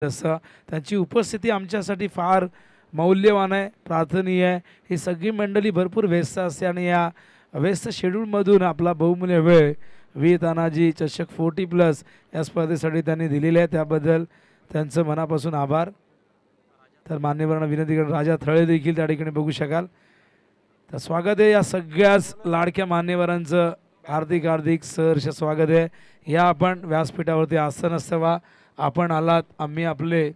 तसं त्यांची उपस्थिती आमच्यासाठी फार मौल्यवान आहे, प्रार्थनीय आहे। ही सगळी मंडळी भरपूर व्यस्त असते आणि या व्यस्त शेड्यूलमधून आपला बहुमूल्य वेळ वीर तानाजी चषक 40+ या स्पर्धेसाठी त्यांनी दिलेले आहे, त्याबद्दल त्यांचं मनापासून आभार। तर मान्यवरांना विनंती करून राजा थळे देखील त्या ठिकाणी बघू शकाल। तर स्वागत आहे या सगळ्याच लाडक्या मान्यवरांचं, हार्दिक हार्दिक सहर्ष स्वागत आहे। या आपण व्यासपीठावरती आसन वा आपण आलात, आम्ही आपले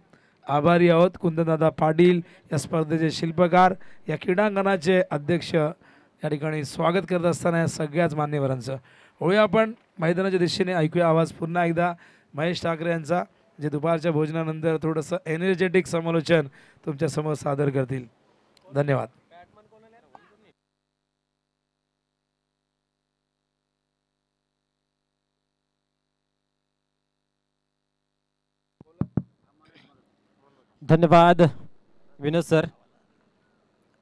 आभारी आहोत। कुंदनदादा पाटील या स्पर्धेचे शिल्पकार, या क्रीडांगणाचे अध्यक्ष या ठिकाणी स्वागत करत असताना या सगळ्याच मान्यवरांचं होऊया आपण मैदानाच्या दिशेने। ऐकूया आवाज पुन्हा एकदा महेश ठाकरे यांचा, जे दुपारच्या भोजनानंतर थोडंसं एनर्जेटिक समालोचन तुमच्या समोर सादर करतील। धन्यवाद। धन्यवाद विनोद सर।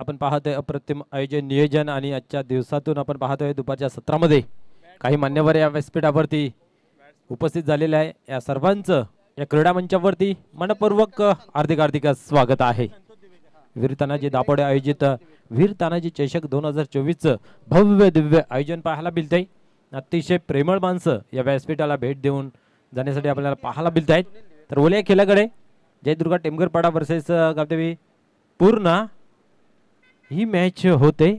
आपण पाहतोय अप्रतिम आयोजन, नियोजन आणि आजच्या दिवसातून आपण पाहतोय दुपारच्या सत्रामध्ये काही मान्यवर या व्यासपीठावरती उपस्थित झालेले आहे। या सर्वांचं या क्रीडा मंचावरती मनपूर्वक हार्दिक हार्दिक स्वागत आहे। वीर तानाजी दापोडे आयोजित वीर तानाजी चषक 2024 भव्य दिव्य आयोजन पाहायला मिळतंय। अतिशय प्रेमळ माणसं या व्यासपीठाला भेट देऊन जाण्यासाठी आपल्याला पाहायला मिळत आहेत। तर ओल्या खेळाकडे जयदुर्गा टेमगरपाडा वर्सेस गावदेवी पूर्णा ही मॅच होते।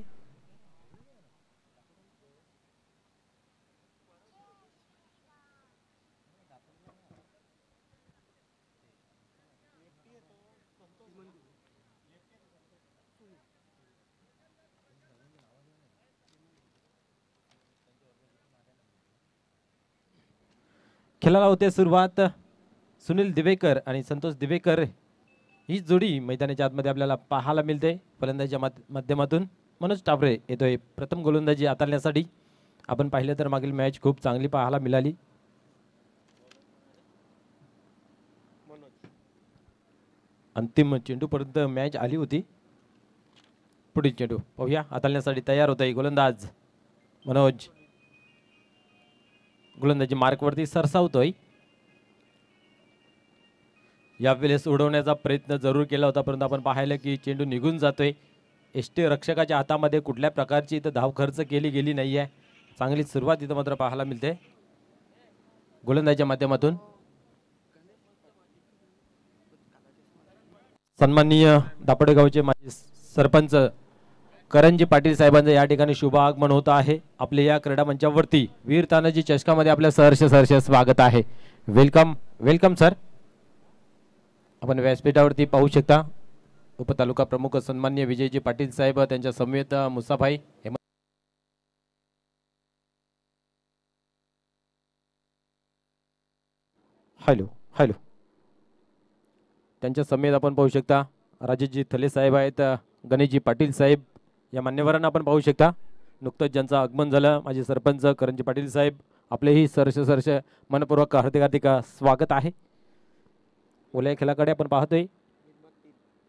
खेळाला होते सुरुवात। सुनील दिवेकर आणि संतोष दिवेकर ही जोडी मैदानाच्या आतमध्ये आपल्याला पाहायला मिळते। फलंदाजीच्या माध्यमातून मनोज टापरे येतोय प्रथम गोलंदाजी हाताळण्यासाठी। आपण पाहिलं तर मागील मॅच खूप चांगली पाहायला मिळाली। अंतिम चेंडूपर्यंत मॅच आली होती। पुढील चेंडू पाहूया, हाताळण्यासाठी तयार होत आहे गोलंदाज मनोज। गोलंदाजी मार्कवरती सरसावतोय। यावेळेस उडवण्याचा प्रयत्न जरूर केला होता, परंतु आपण पाहिलं की चेंडू निघून जातोय। एसटी रक्षकाच्या हातामध्ये कुठल्या प्रकारची इथं धाव खर्च केली गेली नाही आहे। चांगली सुरुवात इथं मात्र पाहायला मिळते गोलंदाजीच्या माध्यमातून। सन्माननीय दापोडे गावचे माजी सरपंच करंजी पाटील साहेबांचं या ठिकाणी शुभ आगमन होत आहे। आपल्या या क्रीडा मंचावरती वीर तानाजी चषकामध्ये आपल्या सहर्ष स्वागत आहे। Welcome welcome sir. आपण व्यासपीठावरती पाहू शकता उपतालुका प्रमुख सन्माननीय विजयजी पाटील साहेब, त्यांच्या समवेत मुसाफाई हॅलो हॅलो त्यांच्या समेत आपण पाहू शकता राजेशजी थले साहेब आहेत, गणेशजी पाटील साहेब या मान्यवरांना आपण पाहू शकता। नुकतंच ज्यांचं आगमन झालं माझे सरपंच करंजी पाटील साहेब, आपलेही सरस मनपूर्वक हार्दिक हार्दिक स्वागत आहे। ओल्या खेळाकडे आपण पाहतोय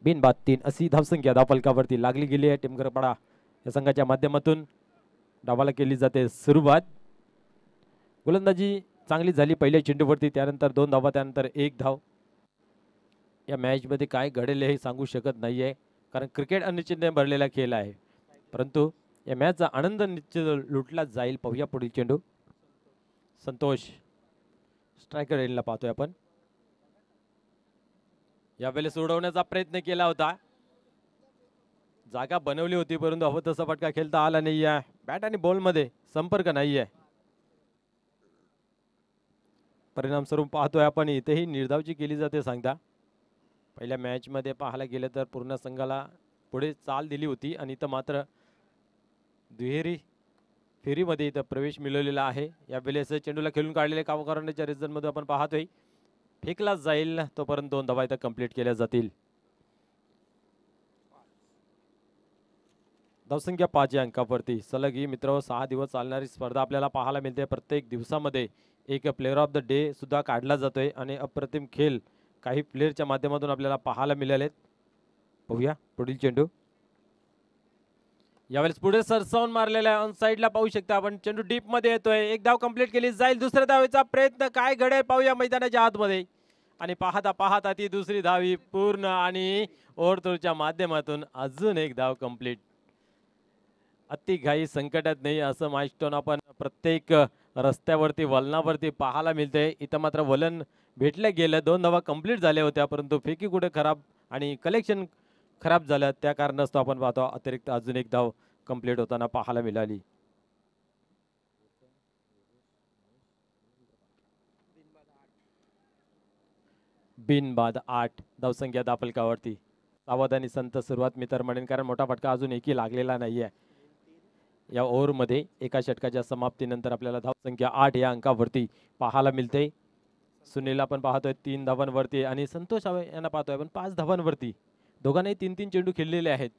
बिनबाद 3 अशी धावसंख्या धावफलकावरती लागली गेली आहे। टेमगरपाडा या संघाच्या माध्यमातून डावाला केली जाते सुरुवात। गोलंदाजी चांगली झाली पहिल्या चेंडूवरती, त्यानंतर 2 धावा, त्यानंतर 1 धाव। या मॅच मध्ये काय घडेल हे सांगू शकत नाहीये, कारण क्रिकेट अनिश्चितने भरलेला खेळ आहे, परंतु या मॅचचा आनंद निश्चित लुटला जाईल। पाहूया पुढील चेंडू संतोष स्ट्रायकर एंडला पाहतोय आपण। यावेळेस उडवण्याचा प्रयत्न केला होता, जागा बनवली होती, परंतु हवं तसा फटका खेळता आला नाही आहे। बॅट आणि बॉल मध्ये संपर्क नाही आहे, परिणाम स्वरूप पाहतोय आपण इथेही निर्धावची केली जाते सांगता। पहिल्या मॅच मध्ये पाहायला गेलं तर पूर्ण संघाला पुढे चाल दिली होती आणि इथं मात्र दुहेरी फेरीमध्ये इथं प्रवेश मिळवलेला आहे। यावेळेस चेंडूला खेळून काढलेले कावकारण्याच्या रिझन मध्ये आपण पाहतोय फेकला जाईल, तोपर्यंत 2 धावा इथं कंप्लीट केल्या जातील। धावसंख्या 5 या अंकावरती सलग ही मित्र 6 दिवस चालणारी स्पर्धा आपल्याला पाहायला मिळते। प्रत्येक दिवसामध्ये एक प्लेअर ऑफ द डे सुद्धा काढला जातोय आणि अप्रतिम खेळ काही प्लेअरच्या माध्यमातून आपल्याला पाहायला मिळालेत। पाहूया पुढील चेंडू, यावेळेस पुढे सरसावून मारलेला ऑन साइडला पाहू शकता आपण। चेंडू डीप मध्ये येतोय, 1 धाव कंप्लीट केली जाईल, दुसऱ्या धावेचा प्रयत्न काय घडेल पाहूया मैदानाच्या आतमध्ये। आणि पाहता पाहता ती दुसरी धावी पूर्ण आणि ओव्हरथ्रोच्या माध्यमातून अजून एक धाव कंप्लीट. अति घाई संकटात नाही असं माइलस्टोन आपण प्रत्येक रस्त्यावरती वलनावरती पाहायला मिळते. इथं मात्र वलन भेटलं गेलं, 2 धावा कंप्लीट झाल्या होत्या, परंतु फेकी कुठे खराब आणि कलेक्शन खराब झालं, त्या कारणास्तव आपण पाहतो अतिरिक्त अजून एक धाव कंप्लीट होताना पाहायला मिळाली. बिनबाद 8 धावसंख्या दाफलकावरती. सावधानी संत सुरुवात मी तर म्हणेन, कारण मोठा फटका अजून एकही लागलेला नाहीये या ओव्हरमध्ये. एका षटकाच्या समाप्तीनंतर आपल्याला धावसंख्या 8 या अंकावरती पाहायला मिळते. सुनील आपण पाहतोय 3 धावांवरती आणि संतोष यांना पाहतोय आपण 5 धावांवरती. दोघांनाही 3-3 चेंडू खेळलेले आहेत.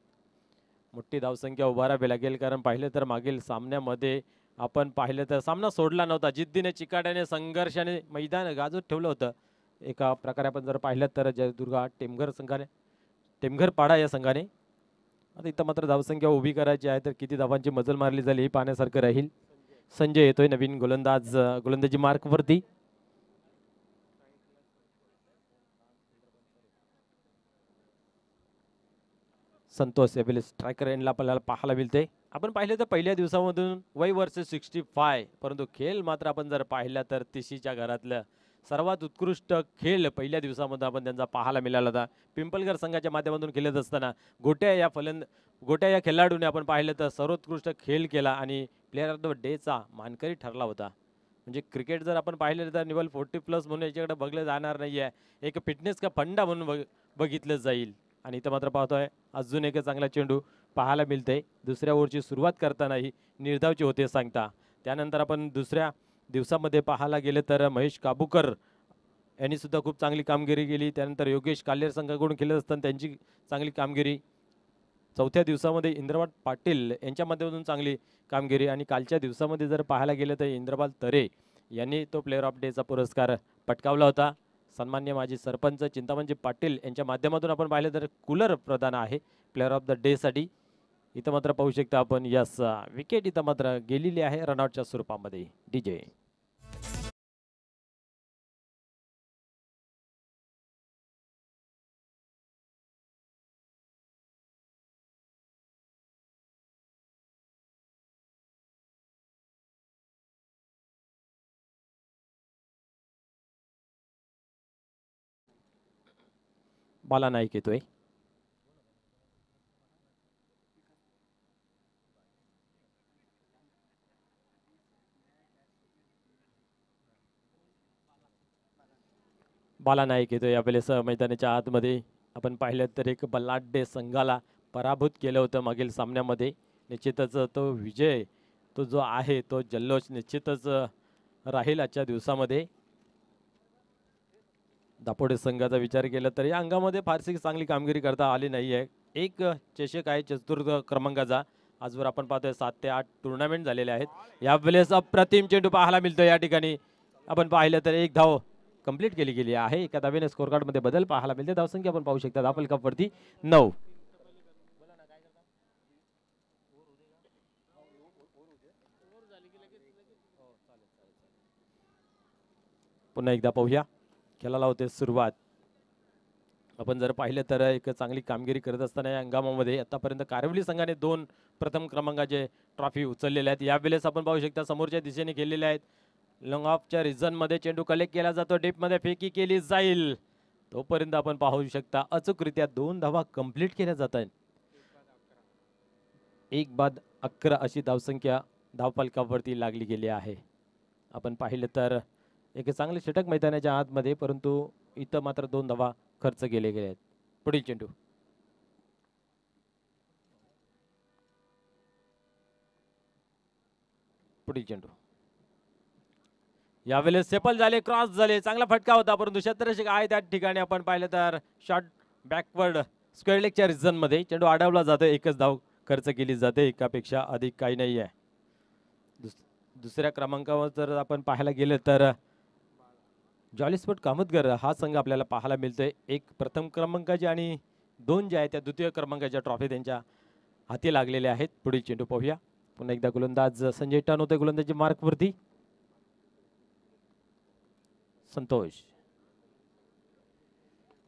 मोठी धावसंख्या उभारावी लागेल, कारण पाहिलं तर मागील सामन्यामध्ये आपण पाहिलं तर सामना सोडला नव्हता. जिद्दीने चिकाट्याने संघर्षाने मैदान गाजवत ठेवलं होतं. एका प्रकारे आपण जर पाहिलं तर जयदुर्गा टेमघर पाडा या संघाने. आता इथं मात्र धावसंख्या उभी करायची आहे, तर किती धावांची मजल मारली झाली हे पाहण्यासारखं राहील. संजय येतोय नवीन गोलंदाजी मार्कवरती. संतोष एबेल स्ट्रायकर एंडला आपल्याला पाहायला मिळते. आपण पाहिलं तर पहिल्या दिवसामधून वय वर्सेस 65, परंतु खेळ मात्र आपण जर पाहिला तर तिशीच्या घरातलं सर्वात उत्कृष्ट खेळ पहिल्या दिवसामध्ये आपण त्यांचा पाहायला मिळाला होता. पिंपलगर संघाच्या माध्यमातून खेळत असताना गोट्या या खेळाडूने आपण पाहिलं तर सर्वोत्कृष्ट खेळ केला आणि प्लेअर ऑफ द डेचा मानकरी ठरला होता. म्हणजे क्रिकेट जर आपण पाहिलं तर निवल 40+ म्हणून याच्याकडे बघलं जाणार नाही आहे, एक फिटनेस का फंडा म्हणून बघितलं जाईल. आणि इथं मात्र पाहतोय अजून एक चांगला चेंडू पाहायला मिळते. दुसऱ्या ओव्हरची सुरुवात करतानाही निर्धावची होते सांगता. त्यानंतर आपण दुसऱ्या दिवसामध्ये पाहायला गेले तर महेश काबूकर यांनी सुद्धा खूप चांगली कामगिरी केली. त्यानंतर योगेश काल्हेर संघाकडून खेळत असताना त्यांची चांगली कामगिरी. चौथ्या दिवसामध्ये इंद्रबाल पाटील यांच्या माध्यमातून चांगली कामगिरी. आणि कालच्या दिवसामध्ये जर पाहायला गेलं तर इंद्रबाल तरे यांनी तो प्लेअर ऑफ डेचा पुरस्कार पटकावला होता. सन्मान्य माजी सरपंच चिंतामणजी पाटील यांच्या माध्यमातून आपण पाहिलं तर कूलर प्रदान आहे प्लेअर ऑफ द डे साठी. इथं मात्र पाहू शकता आपण यस विकेट इथं मात्र गेलेली आहे रनआउटच्या स्वरूपामध्ये. डीजे बाला नाईक येतोय. बाला नाईक येतोय यावेळेस मैदानाच्या आतमध्ये. आपण पाहिलं तर एक बलाढ्य संघाला पराभूत केलं होतं मागील सामन्यामध्ये. निश्चितच तो विजय तो जो आहे तो जल्लोष निश्चितच राहील आजच्या दिवसामध्ये. दापोडे संघाचा विचार केला तर या अंगामध्ये फारशी चांगली कामगिरी करता आली नाही आहे. एक चषक आहे चतुर्थ क्रमांकाचा. आजवर आपण पाहतोय 7 ते 8 टुर्नामेंट झालेले आहेत. यावेळेस अप्रतिम चेंडू पाहायला मिळतो. या ठिकाणी आपण पाहिलं तर एक धाव कंप्लीट केली गेली आहे. एका धावेने स्कोर कार्ड मध्ये बदल पाहायला मिळते. धावसंख्या आपण पाहू शकता दाफल कप वरती 9. पुन्हा एकदा पाहूया खेळाला होते सुरुवात. आपण जर पाहिलं तर एक चांगली कामगिरी करत असताना या हंगामामध्ये आतापर्यंत कारवली संघाने 2 प्रथम क्रमांकाचे ट्रॉफी उचललेले आहेत. यावेळेस आपण पाहू शकता समोरच्या दिशेने केलेले आहेत. लॉंग ऑफच्या रिझन मध्ये चेंडू कलेक्ट केला जातो. डीप मध्ये फेकी केली जाईल. तोपर्यंत आपण पाहू शकता अचूकरित्या 2 धावा कंप्लीट केल्या जात आहेत. 1-11 अशी धावसंख्या धावफलकावरती लागली गेली आहे. आपण पाहिलं तर एक चांगले षटक मैदानाच्या आतमध्ये, परंतु इथं मात्र 2 धावा खर्च केले गेले आहेत. पुढील चेंडू यावेळेस सेपल झाले, क्रॉस झाले, चांगला फटका होता, परंतु क्षेत्ररक्षक आहे त्या ठिकाणी. आपण पाहिलं तर शॉर्ट बॅकवर्ड स्क्वेअर लेगच्या रिझन मध्ये चेंडू अडवला जातो. एकच धाव खर्च केली जाते, एकापेक्षा अधिक काही नाही आहे. दुसऱ्या क्रमांकावर जर आपण पाहायला गेलं तर जॉलीस्पोर्ट कामतगर हा संघ आपल्याला पाहायला मिळतोय. एक प्रथम क्रमांकाची आणि 2 जे आहे त्या द्वितीय क्रमांकाच्या ट्रॉफी त्यांच्या हाती लागलेल्या आहेत. पुढील चेंडू पाहूया. पुन्हा एकदा गोलंदाज संजय टन होते गोलंदाजी मार्कवरती. संतोष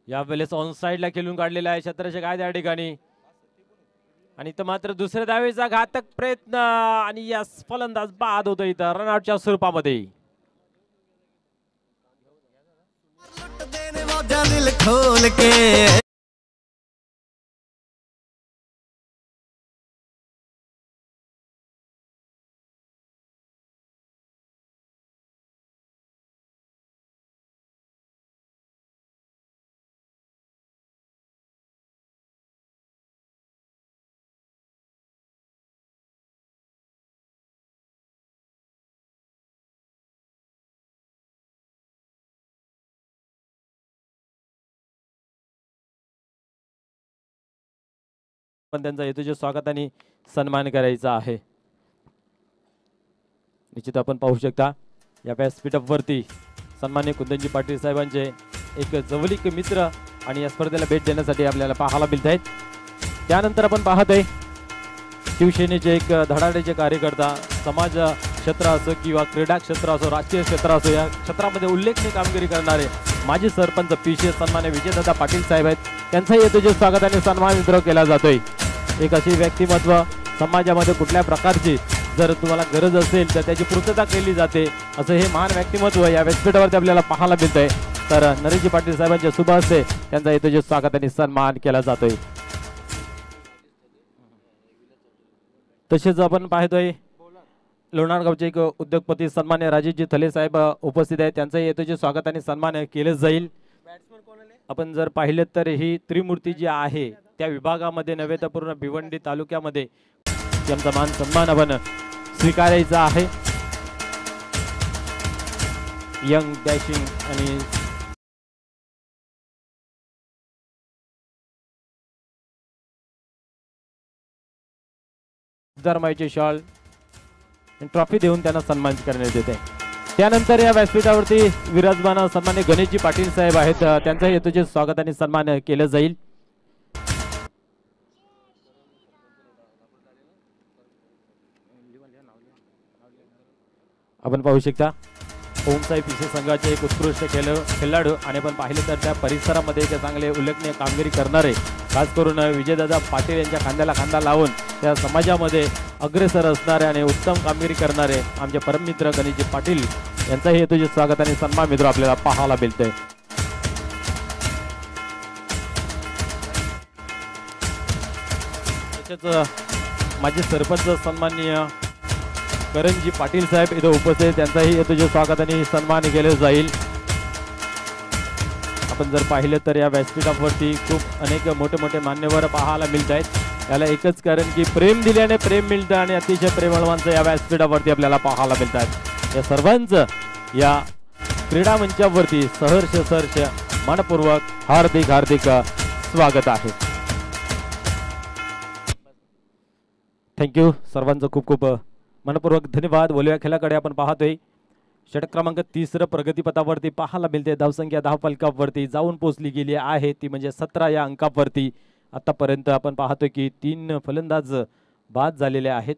यावेळेस ऑन साइडला खेळून काढलेला आहे क्षेत्ररक्षक आहे त्या ठिकाणी. आणि इथं मात्र दुसऱ्या धावेचा घातक प्रयत्न आणि या फलंदाज बाद होतो इथं रनआउटच्या स्वरूपामध्ये. दिल खोल के पण त्यांचा हेतूचे स्वागत आणि सन्मान करायचा आहे. निश्चित आपण पाहू शकता या व्यासपीठावरती सन्मान्य कुंदनजी पाटील साहेबांचे एक जवळीक मित्र आणि या स्पर्धेला भेट देण्यासाठी आपल्याला पाहायला मिळत आहेत. त्यानंतर आपण पाहतोय शिवसेनेचे एक धडाडीचे कार्यकर्ता, समाज क्षेत्र असो किंवा क्रीडा क्षेत्र असो, राजकीय क्षेत्र असो, या क्षेत्रामध्ये उल्लेखनीय कामगिरी करणारे माजी सरपंच पीसीएस सन्मान्य विजयदादा पाटील साहेब आहेत. त्यांचाही हेतूचे स्वागत आणि सन्मान मित्र केला जातोय. एक अशी व्यक्तिमत्व समाजामध्ये कुठल्या प्रकारची जर तुम्हाला गरज असेल तर त्याची पूर्तता केली जाते, असं हे महान व्यक्तिमत्व या व्यासपीठावरती आपल्याला पाहायला मिळतंय. तर नरेशजी पाटील साहेबांच्या शुभ हस्ते त्यांचा हेतूचे स्वागत आणि सन्मान केला जातोय. तसेच आपण पाहतोय लोणार गावचे एक उद्योगपती सन्मान्य राजेशजी थले साहेब उपस्थित आहेत. त्यांचाही हेतूचे स्वागत आणि सन्मान केले जाईल. आपण जर पाहिलं तर ही त्रिमूर्ती जी आहे त्या विभागामध्ये नव्हे तर पूर्ण भिवंडी तालुक्यामध्ये त्यांचा मान सन्मान आपण स्वीकारायचा आहे. यंग डॅशिंग आणि धर्माचे शॉल ट्रॉफी देऊन त्यांना सन्मानित करण्यात येते. त्यानंतर या व्यासपीठावरती विराजमान सन्मान्य गणेशजी पाटील साहेब आहेत. त्यांच्या हेतूचे स्वागत आणि सन्मान केलं जाईल. आपण पाहू शकता ओमसाई पीसी संघाचे एक उत्कृष्ट खेळाडू आणि आपण पाहिलं तर त्या परिसरामध्ये एक चांगले उल्लेखनीय कामगिरी करणारे, खास करून विजयदादा पाटील यांच्या खांद्याला खांदा लावून त्या समाजामध्ये अग्रेसर असणारे आणि उत्तम कामगिरी करणारे आमचे परममित्र गणेशजी पाटील यांचाही हेतूचे स्वागत आणि सन्मान मित्र आपल्याला पाहायला मिळतंय. तसेच माझे सरपंच सन्माननीय करणजी पाटील साहेब इथे उपस्थित, त्यांचाही हेतूचे स्वागत आणि सन्मान केले जाईल. आपण जर पाहिलं तर या व्यासपीठावरती खूप अनेक मोठे मोठे मान्यवर पाहायला मिळत आहेत. याला एकच कारण की प्रेम दिल्याने प्रेम मिळतं आणि अतिशय प्रेमळ माणसं या व्यासपीठावरती आपल्याला पाहायला मिळतात. या सर्वांचं या क्रीडा मंचावरती सहर्ष मनपूर्वक हार्दिक स्वागत आहे. थँक्यू. सर्वांचं खूप खूप मनपूर्वक धन्यवाद. बोलूया खेळाकडे. आपण पाहतोय षटक क्रमांक 30 प्रगतीपथावरती पाहायला मिळते. धावसंख्या 10 फलकावरती जाऊन पोहोचली गेली आहे, ती म्हणजे 17 या अंकावरती. आतापर्यंत आपण पाहतोय की 3 फलंदाज बाद झालेले आहेत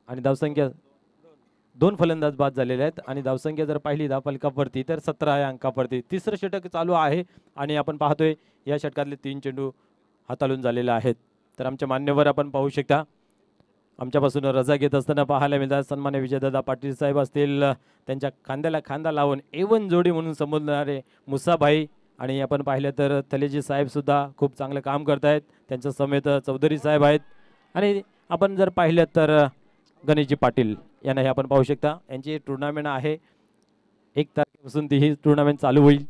आणि धावसंख्या 2 फलंदाज बाद झालेले आहेत आणि धावसंख्या जर पाहिली 10 फलकावरती तर 17 या अंकावरती. तिसरं षटक चालू आहे आणि आपण पाहतोय या षटकातले 3 चेंडू हाताळून झालेले आहेत. तर आमच्या मान्यवर आपण पाहू शकता आमच्यापासून रजा घेत असताना पाहायला मिळतात. सन्मान्य विजयदादा पाटील साहेब असतील, त्यांच्या खांद्याला खांदा लावून एवन जोडी म्हणून संबोधणारे मुसाभाई आणि आपण पाहिलं तर थलेजी साहेब सुद्धा खूप चांगलं काम करत आहेत. त्यांच्या समेत चौधरी साहेब आहेत आणि आपण जर पाहिलं तर गणेशजी पाटील यांना हे आपण पाहू शकता. यांची टुर्नामेंट आहे 1 तारखेपासून ती ही टुर्नामेंट चालू होईल.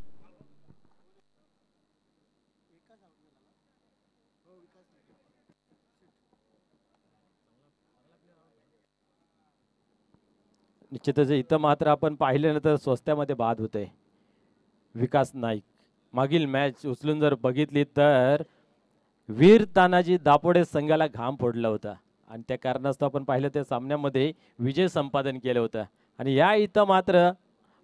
निश्चितच इथं मात्र आपण पाहिलं तर स्वस्त्यामध्ये बाद होते. विकास नाईक मागील मॅच उचलून जर बघितली तर वीर तानाजी दापोडे संघाला घाम फोडला होता आणि त्या कारणास्तव आपण पाहिलं त्या सामन्यामध्ये विजय संपादन केलं होतं आणि या इथं मात्र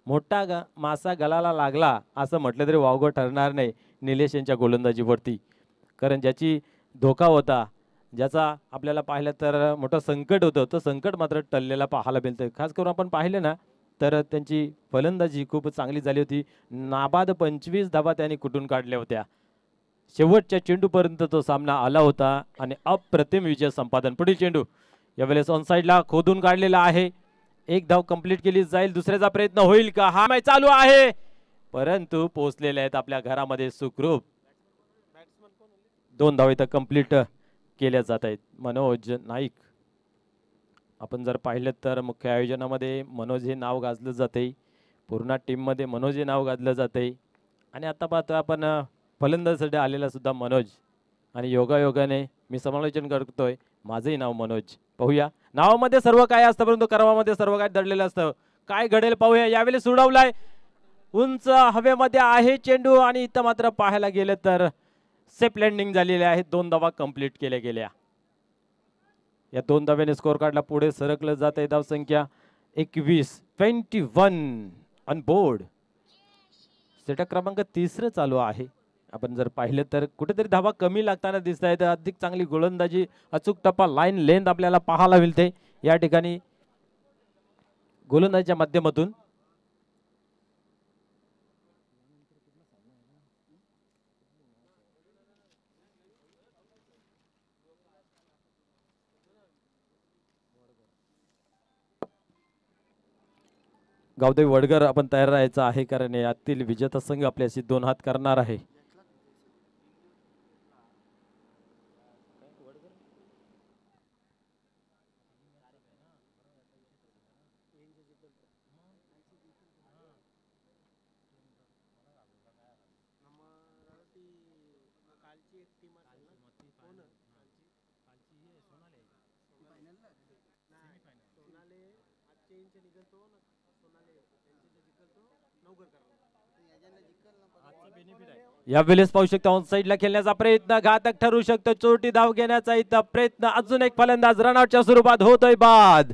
मोठा मासा गलाला लागला असं म्हटलं तरी वावगं ठरणार नाही निलेश यांच्या गोलंदाजीवरती. कारण ज्याची धोका होता, ज्याचा आपल्याला पाहिलं तर मोठं संकट होतं, तो संकट मात्र टललेला पाहायला मिळतं. खास करून आपण पाहिलं ना तर त्यांची फलंदाजी खूप चांगली झाली होती. नाबाद 25 धावा त्यांनी कुठून काढल्या होत्या शेवटच्या चेंडूपर्यंत तो सामना आला होता आणि अप्रतिम विजय संपादन. पुढील चेंडू यावेळेस ऑन साइडला खोदून काढलेला आहे. एक धाव कंप्लीट केली जाईल. दुसऱ्याचा प्रयत्न होईल का? हा मॅच चालू आहे परंतु पोहोचलेले आहेत आपल्या घरामध्ये सुखरूप. 2 धाव इथं कंप्लीट केल्या जात आहेत. मनोज नाईक आपण जर पाहिलं तर मुख्य आयोजनामध्ये मनोज हे नाव गाजलं जाते. पूर्ण टीम मध्ये मनोज हे नाव गाजलं जाते. आणि आता पाहतोय आपण फलंदाजीसाठी आलेला सुद्धा मनोज. आणि योगायोगाने मी समालोचन करतोय माझंही नाव मनोज. पाहूया नावामध्ये सर्व काय असतं परंतु कर्मामध्ये सर्व काय दडलेलं असतं. काय घडेल पाहूया. यावेळी सोडवलाय उंच हवेमध्ये आहे चेंडू आणि इथं मात्र पाहायला गेलं तर सेफ लँडिंग झालेले आहे. 2 धावा कंप्लीट केल्या गेल्या. या 2 धाव्याने स्कोर कार्डला पुढे सरकलं जात आहे. धाव संख्या 21 ऑन बोर्ड. षटक क्रमांक 3 चालू आहे. आपण जर पाहिलं तर कुठेतरी धावा कमी लागताना दिसत आहेत. अधिक चांगली गोलंदाजी अचूक टप्पा लाईन लेंथ आपल्याला पाहायला मिळते या ठिकाणी गोलंदाजीच्या माध्यमातून. गावदेवी वडगर आपण तयार राहायचं आहे कारण यातील विजेता संघ आपल्याशी 2 हात करणार आहे. यावेळेस पाहू शकता ऑन साइडला खेळण्याचा प्रयत्न घातक ठरू शकतो. चोटी धाव घेण्याचा इथं प्रयत्न. अजून एक फलंदाज रनआउटच्या स्वरूपात होतोय बाद.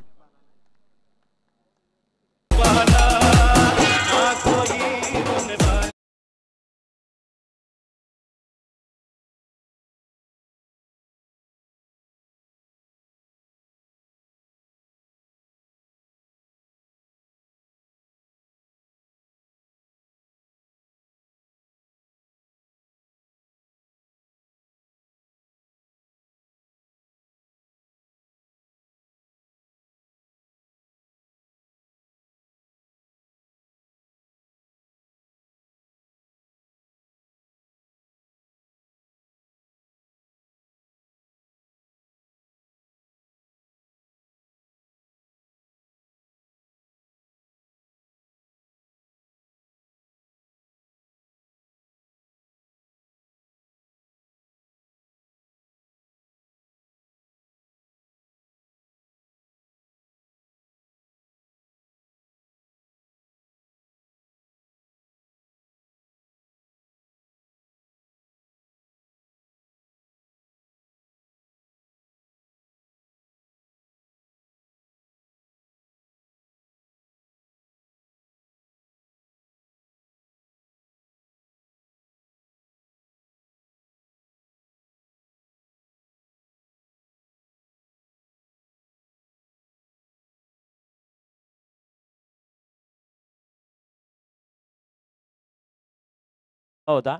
होता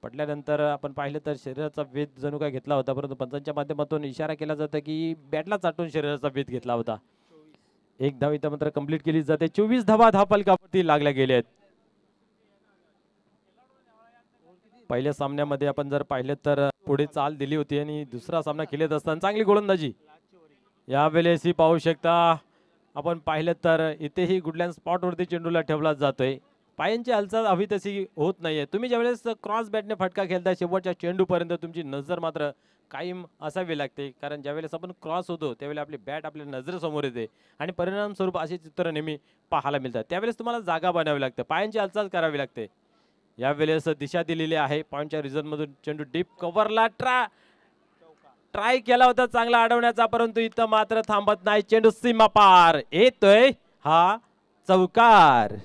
पडल्यानंतर आपण पाहिलं तर शरीराचा वेध जणू काय घेतला होता परंतु पंचांच्या माध्यमातून इशारा केला जातो की बॅटला चाटून शरीराचा वेध घेतला होता. 1 धाव इथं मात्र कंप्लीट केली जाते. 24 धावा धावफलकावरती लागल्या गेल्या आहेत. पहिल्या सामन्यामध्ये आपण जर पाहिलं तर पुढे चाल दिली होती आणि दुसरा सामना खेळत असताना चांगली गोलंदाजी यावेळेसही पाहू शकता. आपण पाहिलं तर इथेही गुडलँड स्पॉट वरती चेंडूला ठेवला जातोय. पायांची हालचाल हवी तशी होत नाहीये. तुम्ही ज्यावेळेस क्रॉस बॅटने फटका खेळता शेवटच्या चेंडूपर्यंत तुमची नजर मात्र कायम असावी लागते कारण ज्यावेळेस आपण क्रॉस होतो त्यावेळेला आपली बॅट आपल्या नजरेसमोर येते आणि परिणाम स्वरूप असे चित्र नेहमी पाहायला मिळतात. त्यावेळेस तुम्हाला जागा बनावी लागते. पायांची हालचाल करावी लागते. यावेळेस दिशा दिलेली आहे. पॉइंटच्या रिझन मधून चेंडू डीप कव्हरला ट्राय केला होता चांगला अडवण्याचा परंतु इथं मात्र थांबत नाही. चेंडू सीमा पार येतोय हा चौकार.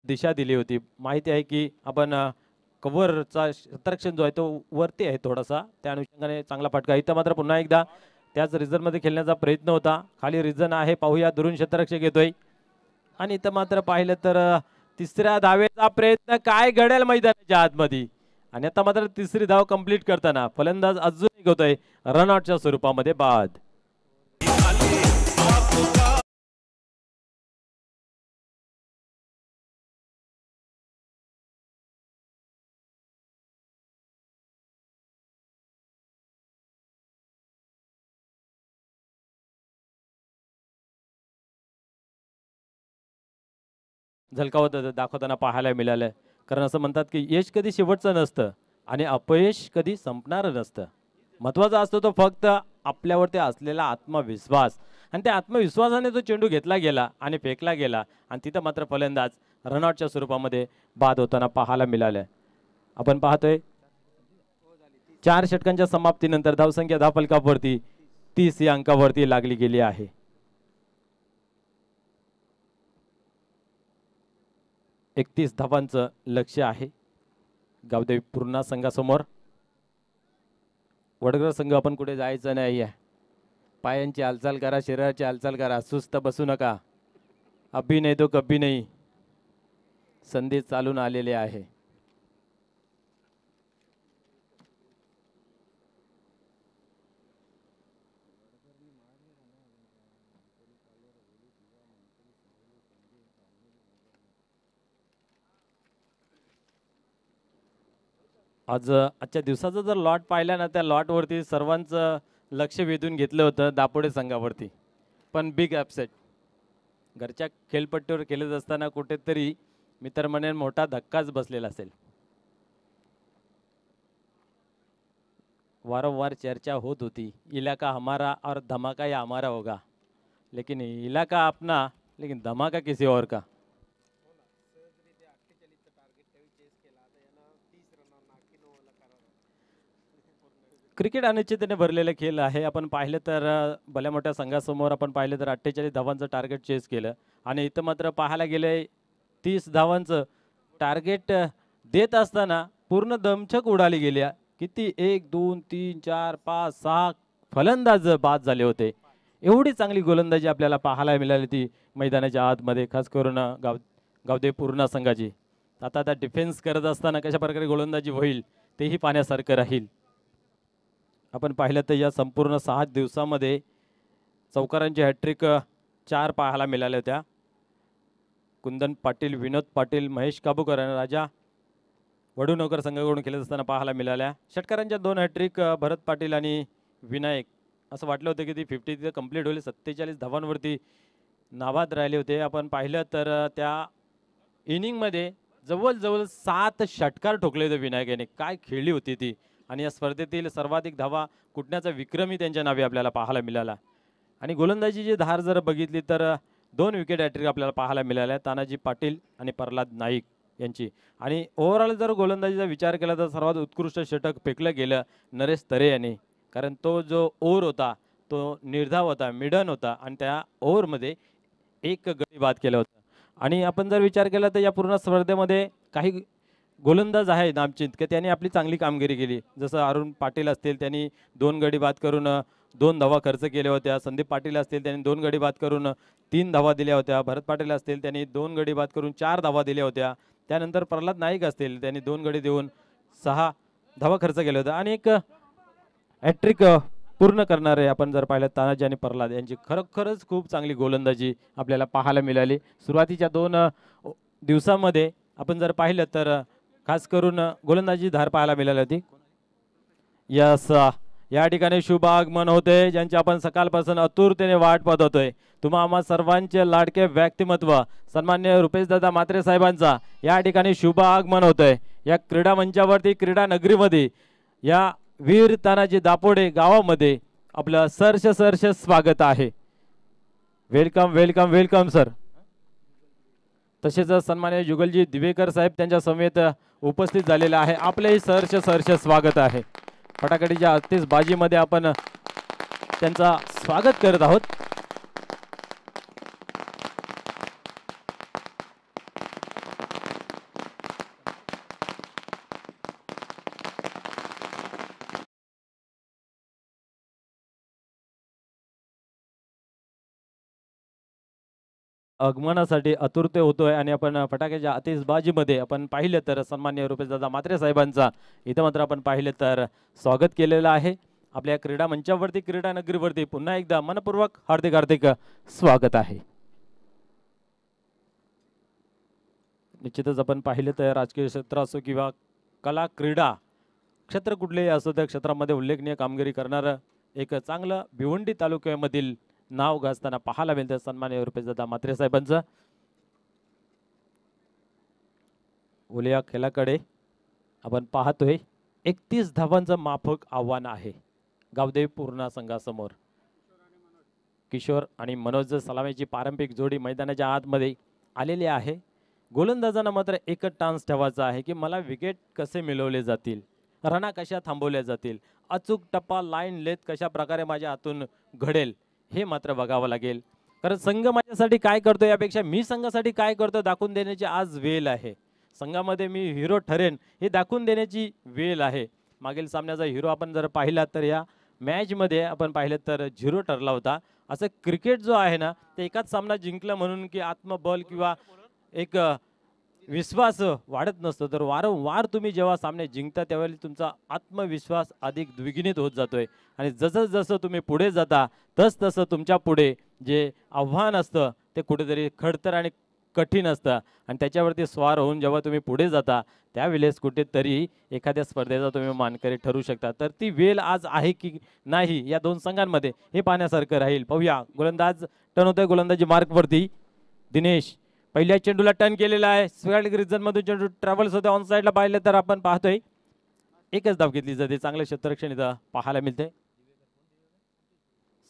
दिशा दिली होती. माहिती आहे की आपण कव्हरचा क्षेत्ररक्षण जो आहे तो वरती आहे थोडासा, त्या अनुषंगाने चांगला फटका. इथं मात्र पुन्हा एकदा त्याच रिझनमध्ये खेळण्याचा प्रयत्न होता. खाली रिझन आहे, पाहूया दुरून क्षेत्ररक्षक येतोय. आणि इथं मात्र पाहिलं तर तिसऱ्या धावेचा प्रयत्न काय घडेल मैदानाच्या आतमध्ये. आणि आता मात्र तिसरी धाव कंप्लीट करताना फलंदाज अजून होतोय रनआउटच्या स्वरूपामध्ये बाद. झलकावत दाखवताना पाहायला मिळालं. कारण असं म्हणतात की यश कधी शेवटचं नसतं आणि अपयश कधी संपणारं नसतं. महत्त्वाचा असतो तो फक्त आपल्यावरती असलेला आत्मविश्वास. आणि त्या आत्मविश्वासाने तो चेंडू घेतला गेला आणि फेकला गेला आणि तिथं मात्र फलंदाज रनआउटच्या स्वरूपामध्ये बाद होताना पाहायला मिळालं. आपण पाहतोय 4 षटकांच्या समाप्तीनंतर धावसंख्या धावफलकावरती 30 या अंकावरती लागली गेली आहे. एकतीस धावांचं लक्ष्य आहे गावदेवी पूर्णा संघासमोर. वडगर संघ आपण कुठे जायचं नाही आहे. पायांची हालचाल करा, शरीराची हालचाल करा, सुस्त बसू नका. अभी नाही तो कभी नाही, संधी चालून आलेले आहे. आजच्या दिवसाचा जर लॉट पाहिला ना, त्या लॉटवरती सर्वांचं लक्ष वेधून घेतलं होतं दापोडे संघावरती. पण बिग अपसेट घरच्या खेळपट्टीवर खेळत असताना कुठेतरी मी तर म्हणेन मोठा धक्काच बसलेला असेल. वारंवार चर्चा होत होती, इलाका हमारा और धमाका या हमारा होगा, लेकिन इलाका अपना लेकिन धमाका किसी और का. क्रिकेट अनिश्चिततेने भरलेला खेळ आहे. आपण पाहिलं तर भल्या मोठ्या संघासमोर आपण पाहिलं तर 48 धावांचं टार्गेट चेस केलं आणि इथं मात्र पाहायला गेले 30 धावांचं टार्गेट देत असताना पूर्ण दमछक उडाली गेल्या. किती 1 2 3 4 5 6 फलंदाज बाद झाले होते. एवढी चांगली गोलंदाजी आपल्याला पाहायला मिळाली ती मैदानाच्या आतमध्ये, खास करून गावदेवी पूर्णा संघाची. आता डिफेन्स करत असताना कशा प्रकारे गोलंदाजी होईल तेही पाहण्यासारखं राहील. आपण पाहिलं तर या संपूर्ण 6 दिवसामध्ये चौकारांची हॅट्रिक 4 पाहायला मिळाल्या होत्या. कुंदन पाटील, विनोद पाटील, महेश काबूकर आणि राजा वडूनकर संघाकडून खेळत असताना पाहायला मिळाल्या. षटकारांच्या 2 हॅट्रिक भरत पाटील आणि विनायक. असं वाटलं होतं की ती 50 तिथे कंप्लीट होईल. 47 धावांवरती नाबाद राहिले होते. आपण पाहिलं तर त्या इनिंगमध्ये जवळजवळ 7 षटकार ठोकले होते विनायकाने. काय खेळली होती ती. आणि या स्पर्धेतील सर्वाधिक धावा कुटण्याचा विक्रमी त्यांच्या नावे आपल्याला पाहायला मिळाला. आणि गोलंदाजीची धार जर बघितली तर 2 विकेट हॅट्रिक आपल्याला पाहायला मिळाल्या, तानाजी पाटील आणि प्रल्हाद नाईक यांची. आणि ओव्हरऑल जर गोलंदाजीचा विचार केला तर सर्वात उत्कृष्ट षटक फेकलं गेलं नरेश तरे यांनी. कारण तो जो ओव्हर होता तो निर्धाव होता, मिडन होता आणि त्या ओव्हरमध्ये 1 गडी बाद केला होता. आणि आपण जर विचार केला तर या पूर्ण स्पर्धेमध्ये काही गोलंदाज आहे नामचिंत की त्यांनी आपली चांगली कामगिरी केली. जसं अरुण पाटील असतील, त्यांनी 2 गडी बाद करून 2 धावा खर्च केल्या होत्या. संदीप पाटील असतील, त्यांनी 2 गडी बाद करून 3 धावा दिल्या होत्या. भरत पाटील असतील, त्यांनी 2 गडी बाद करून 4 धावा दिल्या होत्या. त्यानंतर प्रल्हाद नाईक असतील, त्यांनी 2 गडी देऊन 6 धावा खर्च केल्या होत्या. आणि एक हॅट्रिक पूर्ण करणारे आपण जर पाहिलं तानाजी आणि प्रल्हाद यांची खरोखरच खूप चांगली गोलंदाजी आपल्याला पाहायला मिळाली. सुरुवातीच्या 2 दिवसामध्ये आपण जर पाहिलं तर खास करून गोलंदाजी धार पाहायला मिळाली होती. यस, या ठिकाणी शुभ आगमन होते ज्यांची आपण सकाळपासून आतुरतेने वाट पाहत होतोय. तुम्हा आम्हा सर्वांचे लाडके व्यक्तिमत्व सन्मान्य रुपेशदादा म्हात्रे साहेबांचा या ठिकाणी शुभ आगमन होतंय. या क्रीडा मंचावरती, क्रीडा नगरीमध्ये, या वीर तानाजी दापोडे गावामध्ये आपलं सहर्ष स्वागत आहे. Welcome welcome welcome sir. तसेच सन्मान्य जुगलजी दिवेकर साहेब त्यांच्या समेत उपस्थित झालेले आहे. आपलेही सहर्ष स्वागत आहे. फटाकडीच्या आतिषबाजीमध्ये आपण त्यांचा स्वागत करत आहोत. आगमनासाठी आतुरते होतोय आणि आपण फटाक्याच्या आतिषबाजीमध्ये आपण पाहिलं तर सन्माननीय रुपेशदादा म्हात्रे साहेबांचा इथं मात्र आपण पाहिलं तर स्वागत केलेलं आहे. आपल्या क्रीडा मंचावरती क्रीडा नगरीवरती पुन्हा एकदा मनपूर्वक हार्दिक हार्दिक स्वागत आहे. निश्चितच आपण पाहिलं तर राजकीय क्षेत्र असो किंवा कला क्रीडा क्षेत्र कुठलेही असो त्या क्षेत्रामध्ये उल्लेखनीय कामगिरी करणारं एक चांगलं भिवंडी तालुक्यामधील नाव गाजताना पाहायला मिळतं सन्माननीय रुपेशदादा म्हात्रे साहेबांचं. ओल्या खेळाकडे आपण पाहतोय 31 धावांचं माफक आव्हान आहे गावदेवी पूर्णा संघासमोर. किशोर आणि मनोज सलामीची पारंपरिक जोडी मैदानाच्या आतमध्ये आलेली आहे. गोलंदाजांना मात्र एकच टान्स ठेवायचा आहे की मला विकेट कसे मिळवले जातील, रना कशा थांबवल्या जातील, अचूक टप्पा लाईन लेथ कशा प्रकारे माझ्या हातून घडेल हे मात्र बघावं लागेल. कारण संघ माझ्यासाठी काय करतो यापेक्षा मी संघासाठी काय करतो दाखवून देण्याची आज वेळ आहे. संघामध्ये मी हिरो ठरेन हे दाखवून देण्याची वेळ आहे. मागील सामन्याचा हिरो आपण जर पाहिला तर या मॅचमध्ये आपण पाहिलं तर 0 ठरला होता. असं क्रिकेट जो आहे ना ते एकाच सामना जिंकलं म्हणून की आत्मबल किंवा एक विश्वास वाढत नसतो. तर वारंवार तुम्ही जेव्हा सामने जिंकता त्यावेळी तुमचा आत्मविश्वास अधिक द्विगुणित होत जातोय आणि जसं जसं तुम्ही पुढे जाता तसं तुमच्या पुढे जे आव्हान असतं ते कुठेतरी खडतर आणि कठीण असतं आणि त्याच्यावरती स्वार होऊन जेव्हा तुम्ही पुढे जाता त्यावेळेस कुठेतरी एखाद्या स्पर्धेचा तुम्ही मानकरी ठरू शकता. तर ती वेळ आज आहे की नाही या दोन संघांमध्ये हे पाहण्यासारखं राहील. पाहूया गोलंदाज टर्न होतोय. गोलंदाजी मार्कवरती दिनेश पहिल्या चेंडूला टर्न केलेला आहे. स्क्वेअर रिजन मधून चेंडू ट्रॅव्हल्स होते. ऑन साईडला पाहिलं तर आपण पाहतोय एकच धाव घेतली जाते. चांगलं क्षेत्ररक्षण इथं पाहायला मिळते.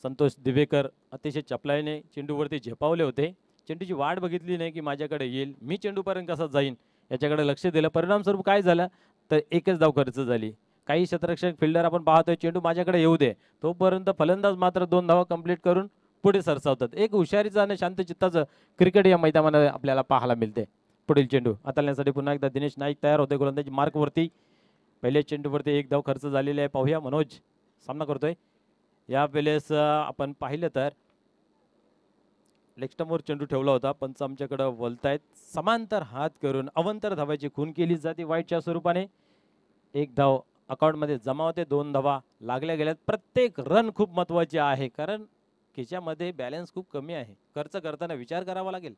संतोष दिवेकर अतिशय चपलाईने चेंडूवरती झेपावले होते. चेंडूची वाट बघितली नाही की माझ्याकडे येईल, मी चेंडूपर्यंत कसा जाईन याच्याकडे लक्ष दिलं. परिणामस्वरूप काय झालं तर एकच धाव खर्च झाली. काही क्षेत्ररक्षक फिल्डर आपण पाहतोय चेंडू माझ्याकडे येऊ दे तोपर्यंत फलंदाज मात्र 2 धावा कंप्लीट करून पुढे सरसावतात. एक हुशारीचं आणि शांत चित्ताचं क्रिकेट या मैदानामध्ये आपल्याला पाहायला मिळते. पुढील चेंडू हाताळण्यासाठी पुन्हा एकदा दिनेश नाईक तयार होते. गोलंदाजी मार्कवरती पहिल्या चेंडूवरती 1 धाव खर्च झालेली आहे. पाहूया मनोज सामना करतोय. या वेळेस आपण पाहिलं तर लेगस्टंपवर चेंडू ठेवला होता. पंच आमच्याकडे वलतायत. समांतर हात करून अवंतर धावाची खून केली जाते वाईटच्या स्वरूपाने. 1 धाव अकाउंटमध्ये जमा होते. 2 धावा लागल्या गेल्यात. प्रत्येक रन खूप महत्वाची आहे कारण खिच्यामध्ये बॅलन्स खूप कमी आहे. खर्च करताना विचार करावा लागेल.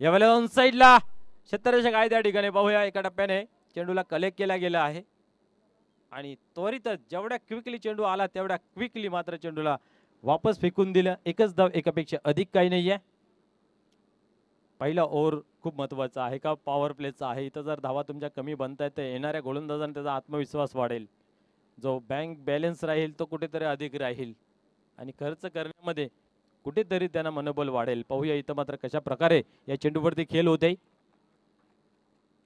यावेळेला ऑन साईडला क्षेत्ररक्षक आहे त्या ठिकाणी. पाहूया एका टप्प्याने चेंडूला कलेक्ट केला गेला आहे आणि त्वरित जेवढ्या क्विकली चेंडू आला तेवढ्या क्विकली मात्र चेंडूला वापस फेकून दिलं. एकच धाव एकापेक्षा अधिक काही नाहीये. पहिला ओव्हर खूप महत्वाचा आहे का पॉवर प्लेचा आहे. इथं जर धावा तुमच्या कमी बनतायत तर येणाऱ्या गोलंदाजांना त्याचा आत्मविश्वास वाढेल. जो बँक बॅलन्स राहील तो कुठेतरी अधिक राहील आणि खर्च करण्यामध्ये कुठेतरी त्यांना मनोबल वाढेल. पाहूया इथं मात्र कशा प्रकारे या चेंडूवरती खेळ होते.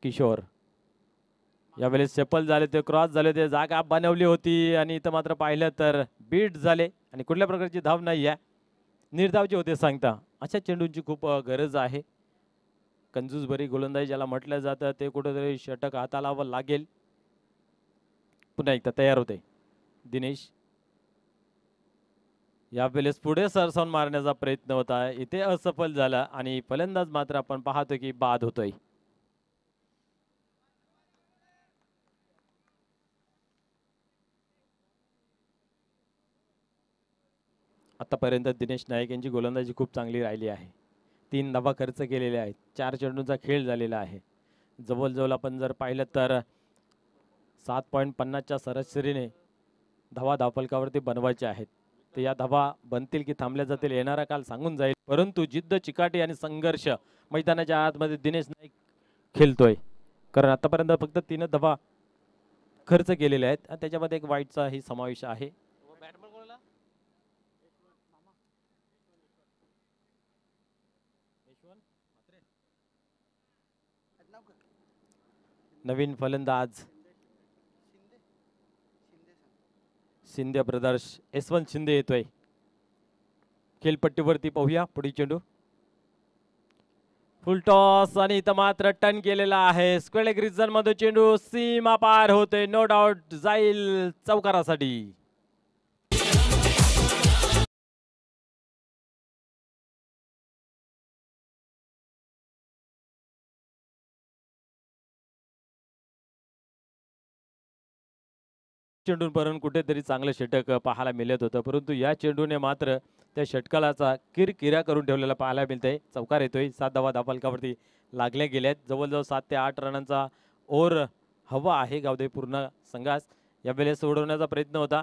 किशोर यावेळेस सफल झाले ते क्रॉस झाले ते जागा बनवली होती आणि इथं मात्र पाहिलं तर बीट झाले आणि कुठल्या प्रकारची धाव नाही आहे. निर्धावचे होते सांगता. अशा चेंडूंची खूप गरज आहे. कंजूसभरी गोलंदाजी ज्याला म्हटलं जातं ते कुठेतरी षटक हाताळावं लागेल. पुन्हा एकदा तयार होते दिनेश. यावेळेस पुढे सरसावून मारण्याचा प्रयत्न होता. इथे असफल झाला आणि फलंदाज मात्र आपण पाहतो की बाद होतोय. आतापर्यंत दिनेश नाईक यांची गोलंदाजी खूप चांगली राहिली आहे. 3 धावा खर्च केलेले आहेत. 4 चेंडूंचा खेळ झालेला आहे. जवळजवळ आपण जर पाहिलं तर 7.50च्या सरासरीने धावा धावफलकावरती बनवायचे आहेत. तर या धावा बनतील की थांबल्या जातील येणारा काल सांगून जाईल. परंतु जिद्द चिकाटी आणि संघर्ष मैदानाच्या आतमध्ये दिनेश नाईक खेळतोय कारण आतापर्यंत फक्त 3 धावा खर्च केलेले आहेत आणि त्याच्यामध्ये एक वाईटचाही समावेश आहे. नवीन फलंदाज शिंदे ब्रदर्स यशवंत शिंदे येतोय खेळपट्टीवरती. पाहूया पुढील चेंडू फुल टॉस आणि इथं मात्र टर्न केलेला आहे. स्क्वेअर रिजन मध्ये चेंडू सीमा पार होतोय. नो डाऊट जाईल चौकारासाठी. चेंडूंपर्यंत कुठेतरी चांगलं षटक पाहायला मिळत होतं, परंतु या चेंडूने मात्र त्या षटकालाचा किरकिरा करून ठेवलेला पाहायला मिळतंय. चौकार येतोय. 7 धावा धावफलकावरती लागल्या गेल्यात. जवळजवळ 7 ते 8 रनांचा ओव्हर हवा आहे गावदेवी पूर्ण संघास. यावेळेस सोडवण्याचा प्रयत्न होता,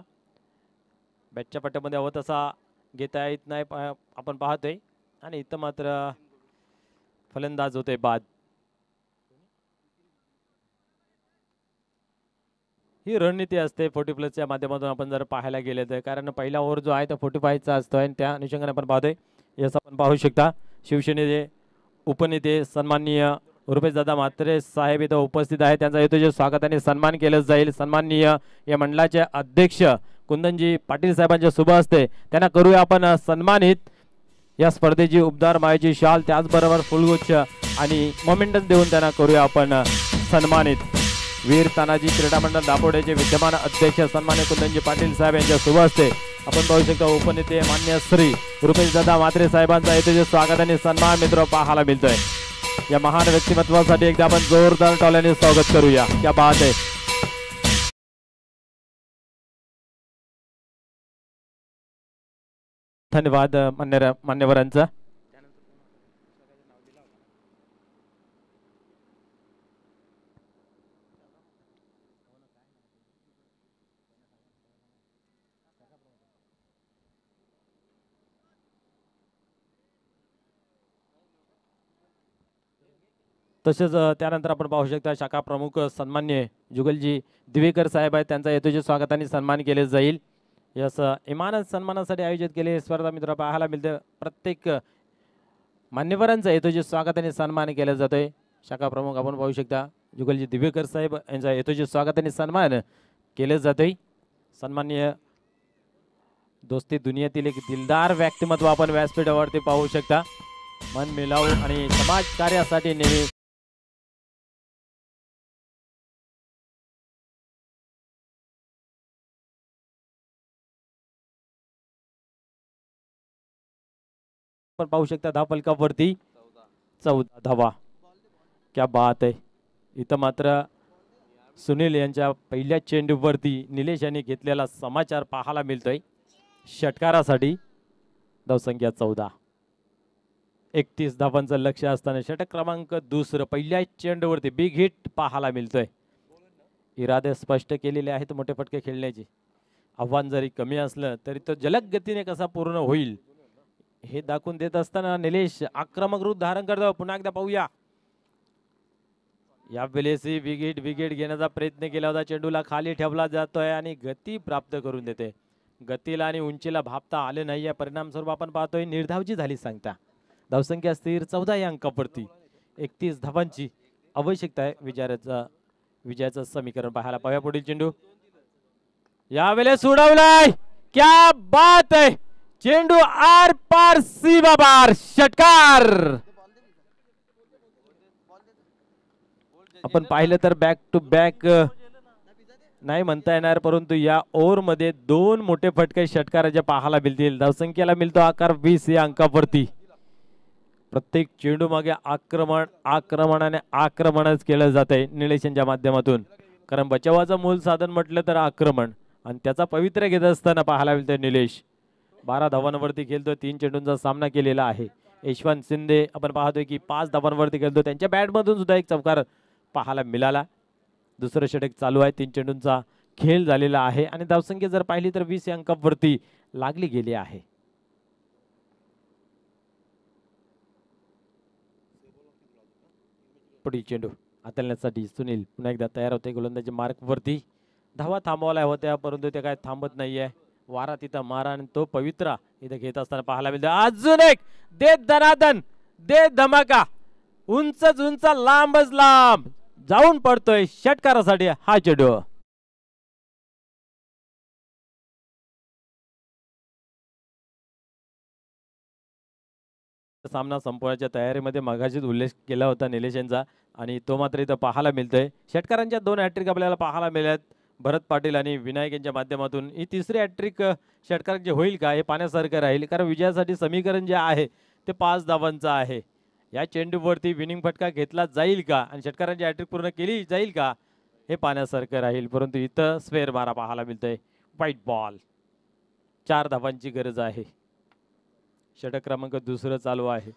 बॅटच्या पट्ट्यामध्ये हवं तसा घेता येत नाही आपण पाहतोय, आणि इथं मात्र फलंदाज होते बाद. ही रणनीती असते 40+च्या माध्यमातून आपण जर पाहायला गेले तर, कारण पहिला ओव्हर जो आहे तो 45चा असतो आणि त्या अनुषंगाने आपण पाहतोय. याचं आपण पाहू शकता शिवसेनेचे उपनेते सन्माननीय रुपेशदादा म्हात्रे साहेब इथं उपस्थित आहेत. त्यांचा येतो जे स्वागत आणि सन्मान केलं जाईल. सन्माननीय या मंडळाचे अध्यक्ष कुंदनजी पाटील साहेबांच्या शुभ हस्ते त्यांना करूया आपण सन्मानित. या स्पर्धेची उबदार मायेची शाल, त्याचबरोबर फुलगुच्छ आणि मोमेंटम देऊन त्यांना करूया आपण सन्मानित. वीर तानाजी क्रीडा मंडळ दापोड्याचे विद्यमान अध्यक्ष सन्मान्य कुंदनजी पाटील साहेब यांच्या शुभ हस्ते आपण पाहू शकता उपनेते मान्य श्री रुपेशदादा म्हात्रे साहेबांचा येथे स्वागत आणि सन्मान मित्र पाहायला मिळतोय. या महान व्यक्तिमत्वासाठी एकदा आपण जोरदार टाळ्यांनी स्वागत करूया. क्या बात आहे. धन्यवाद मान्यवरांचा. तसेच त्यानंतर आपण पाहू शकता शाखा प्रमुख सन्मान्य जुगलजी दिवेकर साहेब आहेत, त्यांचा येतोचे स्वागताने सन्मान केले जाईल. यस इमानत सन्मानासाठी आयोजित केलेली स्पर्धा मित्र पाहायला मिळते. प्रत्येक मान्यवरांचा येतोचे स्वागताने सन्मान केला जातोय. शाखा प्रमुख आपण पाहू शकता जुगलजी दिवेकर साहेब यांचा येतोचे स्वागताने सन्मान केले जातोय. सन्माननीय दोस्ती दुनियातील एक दिलदार व्यक्तिमत्व आपण व्यासपीठावरती पाहू शकता. मन मिळावू आणि समाज कार्यासाठी नेहमी आपण पाहू शकता धावफलकावरती 14 धावा. क्या बात आहे. इथं मात्र सुनील यांच्या पहिल्या चेंडूवरती निलेश यांनी घेतलेला समाचार पाहायला मिळतोय. षटकारासाठी धावसंख्या 14, 31 धावांचं लक्ष असताना षटक क्रमांक दुसरं पहिल्या चेंडूवरती बिग हिट पाहायला मिळतोय. इरादे स्पष्ट केलेले आहेत मोठे फटके खेळण्याचे. आव्हान जरी कमी असलं तरी तो जलद गतीने कसा पूर्ण होईल हे दाखवून देत असताना निलेश आक्रमक रूप धारण करतो. पुन्हा एकदा पाहूया. यावेळेस विकेट घेण्याचा प्रयत्न केला होता. चेंडूला खाली ठेवला जातोय आणि गती प्राप्त करून देते. गतीला आणि उंचीला भापता आले नाही. या परिणाम स्वरूप आपण पाहतोय निर्धावची झाली सांगता. धावसंख्या स्थिर 14 या अंकावरती 31 धावांची आवश्यकता आहे विजयाचं समीकरण पाहायला पाहूया. पुढील चेंडू यावेळेस उडवलाय. क्या बात आहे. चेंडू आर पार सीमा पार षटकार. आपण पाहिलं तर बॅक टू बॅक नाही म्हणता येणार, परंतु या ओव्हर मध्ये 2 मोठे फटके षटकाराच्या पाहायला मिळतील. धावसंख्येला मिळतो आकार 20 या अंकावरती. प्रत्येक चेंडू मागे आक्रमणाने आक्रमणच केलं जात आहे निलेशांच्या माध्यमातून, कारण बचावाचं मूल साधन म्हटलं तर आक्रमण आणि त्याचा पवित्रा घेत असताना पाहायला मिळतोय निलेश. 12 धावांवरती खेळतो. 3 चेंडूंचा सामना केलेला आहे. यशवंत शिंदे आपण पाहतोय की 5 धावांवरती खेळतो. त्यांच्या बॅटमधून सुद्धा एक चौकार पाहायला मिळाला. दुसरं षटक चालू आहे. 3 चेंडूंचा खेळ झालेला आहे आणि धावसंख्या जर पाहिली तर 20 अंकावरती लागली गेली आहे. पुढील चेंडू हाताळण्यासाठी सुनील पुन्हा एकदा तयार होते गोलंदाजी मार्क वरती. धावा थांबवल्या होत्या परंतु ते काय थांबत नाहीये. वारा तिथं मारा आणि तो पवित्रा इथं घेत असताना पाहायला मिळतो. अजून एक दे दनादन दे धमाका. उंचच उंच लांबच लांब जाऊन पडतोय षटकारासाठी हा चेंडू. सामना संपवण्याच्या तयारीमध्ये मगाशीच उल्लेख केला होता निलेश यांचा आणि तो मात्र इथं पाहायला मिळतोय. षटकारांच्या 2 हॅट्रिक आपल्याला पाहायला मिळत भरत पाटील आणि विनायक यांच्या माध्यमातून. ही तिसरी हॅट्रिक षटकारांची होईल का हे पाहण्यासारखं राहील, कारण विजयासाठी समीकरण जे आहे ते 5 धावांचं आहे. या चेंडूवरती विनिंग फटका घेतला जाईल का आणि षटकारांची हॅट्रिक पूर्ण केली जाईल का हे पाहण्यासारखं राहील, परंतु इथं स्क्वेअर मारा पाहायला मिळतोय. व्हाईट बॉल, 4 धावांची गरज आहे. षटक क्रमांक दुसरं चालू आहे.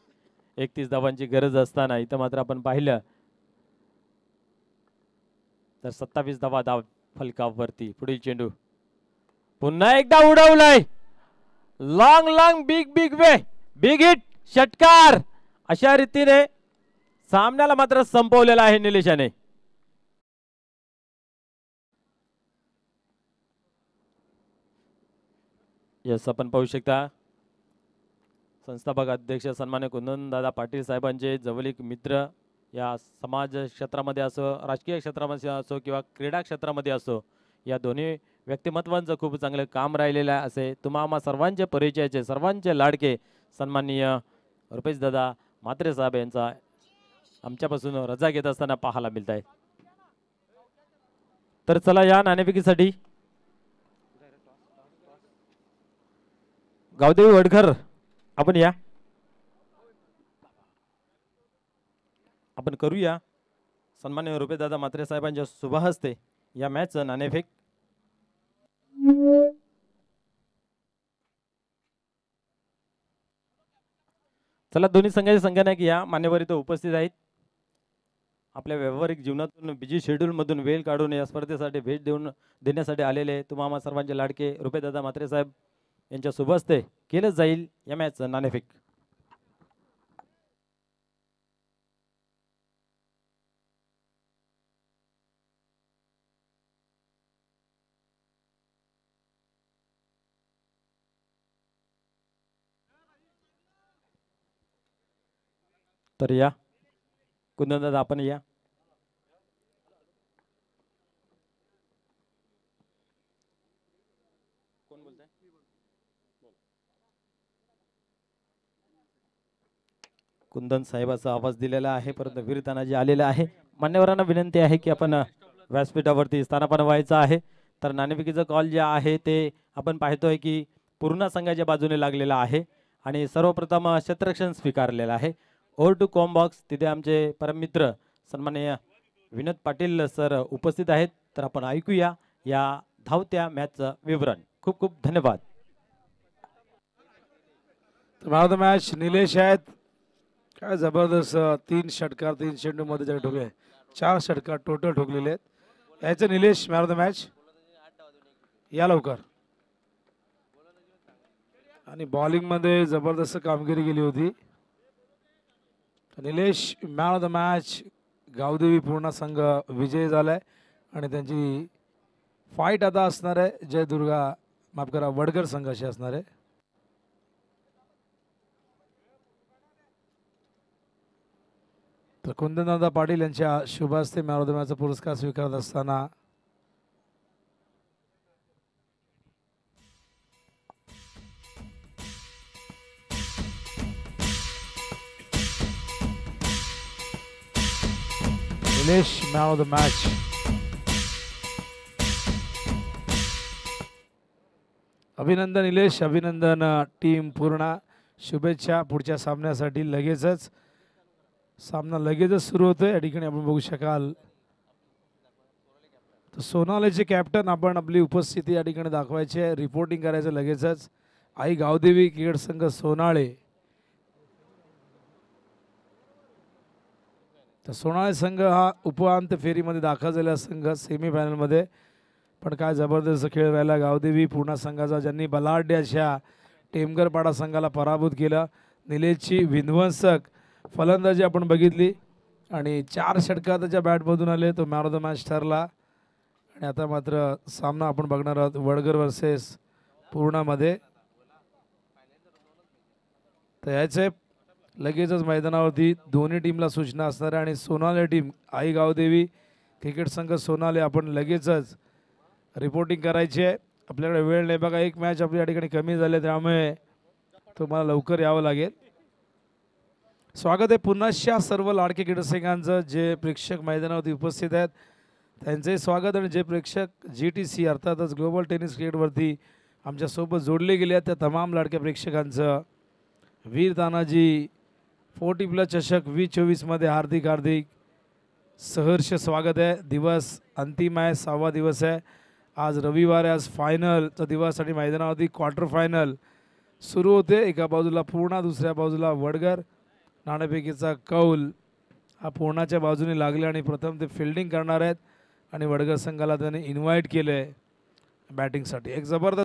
31 धावांची गरज असताना इथं मात्र आपण पाहिलं तर 27 धावा धाव फलकावरती. पुढील चेंडू पुन्हा एकदा उडवलाय. Long long big big way big hit षटकार. अशा रीतीने सामन्याला मात्र संपवलेला आहे निलेशाने. यस, आपण पाहू शकता संस्थापक अध्यक्ष सन्मान्य कुंदन दादा पाटील साहेबांचे जवळीक मित्र या समाज क्षेत्रामध्ये असो, राजकीय क्षेत्रामध्ये असो किंवा क्रीडा क्षेत्रामध्ये असो, या दोन्ही व्यक्तिमत्वांचं खूप चांगलं काम राहिलेलं आहे. असे तुम्हा सर्वांचे परिचयाचे, सर्वांचे लाडके सन्माननीय रुपेश दादा म्हात्रे साहेब यांचा आमच्यापासून रजा घेत असताना पाहायला मिळत आहे. तर चला या नाणेफेकीसाठी गावदेवी वडकर आपण या, आपण करूया सन्मान्य रुपेश दादा म्हात्रे साहेबांच्या शुभ हस्ते या मॅचचं नाणेफेक. चला दोन्ही संघाचे संघनायक या मान्यवर इथं उपस्थित आहेत. आपल्या व्यावहारिक जीवनातून बिजी शेड्यूल मधून वेळ काढून या स्पर्धेसाठी भेट देण्यासाठी आलेले तुम्हा सर्वांचे लाडके रुपेश दादा म्हात्रे साहेब यांच्या शुभ हस्ते केलं जाईल या मॅचचं नाणेफेक. तर या कुंदन दादा आपण या. कोण बोलताय? कुंदन साहेबाचा आवाज दिलेला आहे, परंतु वीर तानाजी आलेला आहे. मान्यवरांना विनंती आहे की आपण व्यासपीठावरती स्थानापन्न व्हायचं आहे. तर नाणेफेकीचं कॉल जे आहे ते आपण पाहतोय की पूर्ण संघाच्या बाजूने लागलेला आहे आणि सर्वप्रथम क्षेत्ररक्षण स्वीकारलेलं आहे. ओव्हर टू कॉम बॉक्स तिथे आमचे परममित्र सन्माननीय विनोद पाटील सर उपस्थित आहेत. तर आपण ऐकूया या धावत्या मॅचचं विवरण. खूप खूप धन्यवाद. Man of the match Nilesh आहेत. काय जबरदस्त 3 षटकार 3 चेंडू मध्ये जर ठोकले, 4 षटकार टोटल ठोकलेले आहेत. याचं Nilesh man of the match या लवकर. आणि बॉलिंग मध्ये जबरदस्त कामगिरी केली होती. Nilesh man of the match. Gavdevi पूर्ण संघ विजयी झालाय आणि त्यांची फाईट आता असणार आहे जय दुर्गा माफ करा वडगर संघाशी असणार आहे. तर कुंदनदादा पाटील यांच्या शुभ हस्ते मॅन ऑफ द मॅचचा पुरस्कार स्वीकारत असताना Nilesh man of the match. अभिनंदन निलेश, अभिनंदन टीम पूर्ण. शुभेच्छा पुढच्या सामन्यासाठी. लगेचच सामना लगेचच सुरू होतोय. या ठिकाणी आपण बघू शकाल तर सोनालीचे कॅप्टन आपण आपली उपस्थिती या ठिकाणी दाखवायची आहे, रिपोर्टिंग करायचं लगेचच. आई गावदेवी क्रिकेट संघ सोनाळे. तर सोनाळे संघ हा उपअंत फेरीमध्ये दाखल झालेला संघ सेमीफायनलमध्ये. पण काय जबरदस्त खेळ राहिला. गावदेवी पूर्ण संघाचा ज्यांनी बलाढ्य अशा टेमगरपाडा संघाला पराभूत केलं. निलेशची विध्वंसक फलंदाजी आपण बघितली आणि 4 षटकार त्याच्या बॅटमधून आले. तो मॅन ऑफ द मॅच ठरला. आणि आता मात्र सामना आपण बघणार आहोत वडगर वर्सेस पूर्णामध्ये. तर याचे लगेचच मैदानावरती दोन्ही टीमला सूचना असणार आहे. आणि सोनाले टीम आई गावदेवी क्रिकेट संघ सोनाले आपण लगेचच रिपोर्टिंग करायची आहे. आपल्याकडे वेळ नाही बघा, एक मॅच आपल्या ठिकाणी कमी झाले त्यामुळे तुम्हाला लवकर यावं लागेल. स्वागत आहे पुन्हा सर्व लाडके क्रीडरसिंगांचं जे प्रेक्षक मैदानावरती उपस्थित आहेत त्यांचे स्वागत. आणि जे प्रेक्षक GTC अर्थातच ग्लोबल टेनिस क्रिकेटवरती आमच्यासोबत जोडले गेले आहेत त्या तमाम लाडक्या प्रेक्षकांचं वीर तानाजी 40+ चषक 2024 मध्ये हार्दिक हार्दिक सहर्ष स्वागत आहे. दिवस अंतिम आहे, 6वा दिवस आहे. आज रविवार आहे. आज फायनलचा दिवस आणि मैदानावरती क्वार्टर फायनल सुरू होते. एका बाजूला पूर्णा, दुसऱ्या बाजूला वडगर. नाणेफेकीचा कौल हा पूर्णाच्या बाजूने लागले आणि प्रथम ते फिल्डिंग करणार आहेत आणि वडगर संघाला त्याने इन्व्हाइट केलं आहे बॅटिंगसाठी. एक जबरदस्त